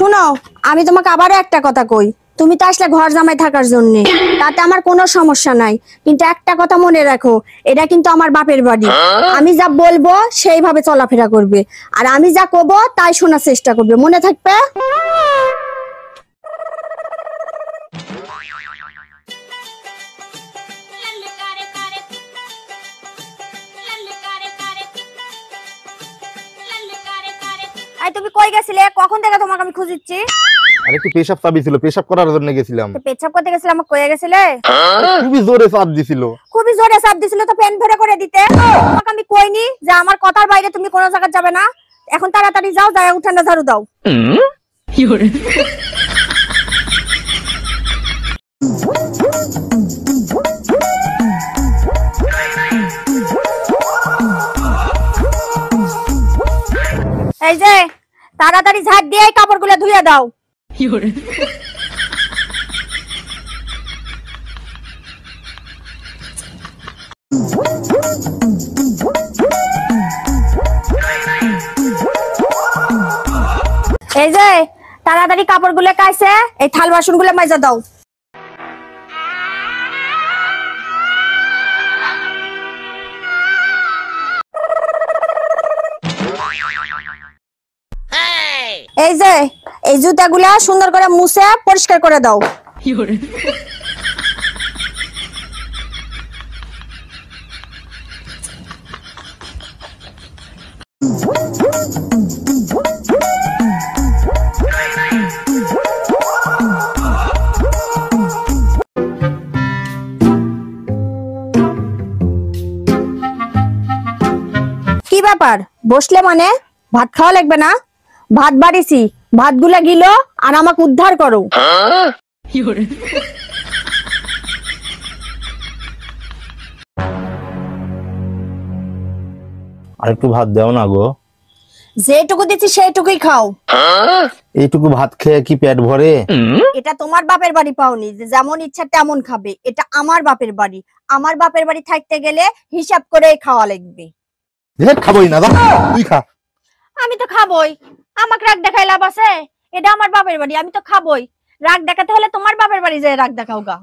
শুনো, আমি তোমাকে আবারও একটা কথা কই। তুমি তো আসলে ঘর জামাই থাকার জন্য, তাতে আমার কোনো সমস্যা নাই, কিন্তু একটা কথা মনে রাখো, এটা কিন্তু আমার বাপের বাড়ি। আমি যা বলবো সেইভাবে চলাফেরা করবে, আর আমি যা কব তাই শোনার চেষ্টা করবে, মনে থাকবে। তুমি কই গেছিলে? কখন থেকে তোমাকে আমি খুঁজিচ্ছি। আরে একটু পেশাব চাবি ছিল, পেশাব করার জন্য গেছিলাম। পেছাব করতে গেছিলাম, আমাকে কয়ে গেছিলে? খুবই জোরে চাপ দিছিল। খুবই জোরে চাপ দিছিল তো ফ্যান ধরে করে দিতে। তোমাকে আমি কইনি যে আমার কথার বাইরে তুমি কোনো জায়গায় যাবে না। এখন তাড়াতাড়ি যাও, যায় উঠানটা ঝাড়ু দাও। এই যে তাড়াতাড়ি ঝাড় দিয়ে কাপড়গুলো ধুয়ে দাও। এই যে তাড়াতাড়ি কাপড়গুলো কাইছে এই থাল বাসনগুলো মাজা দাও। এই যে এই জুতাগুলা সুন্দর করে মুছে পরিষ্কার করে দাও। কি ব্যাপার, বসলে মানে? ভাত খাওয়া লাগবে না? ভাত বাড়িছি, ভাতগুলা গিলো আর আমাকে উদ্ধার করো। আর একটু ভাত দাও না গো। যেটুকু দিচ্ছি সেইটুকুই খাও। এইটুকু ভাত খেয়ে কি পেট ভরে? এটা তোমার বাপের বাড়ি পাওনি যে যেমন ইচ্ছা তেমন খাবে। এটা আমার বাপের বাড়ি। আমার বাপের বাড়ি থাকতে গেলে হিসাব করে খাওয়া লাগবে। খাবোই না, তুই খা। আমি তো খাবই, আমাকে রাগ দেখাই লাভ আছে? এটা আমার বাপের বাড়ি, আমি তো খাবই। রাগ দেখাতে হলে তোমার বাপের বাড়ি যায় রাগ দেখাও গা।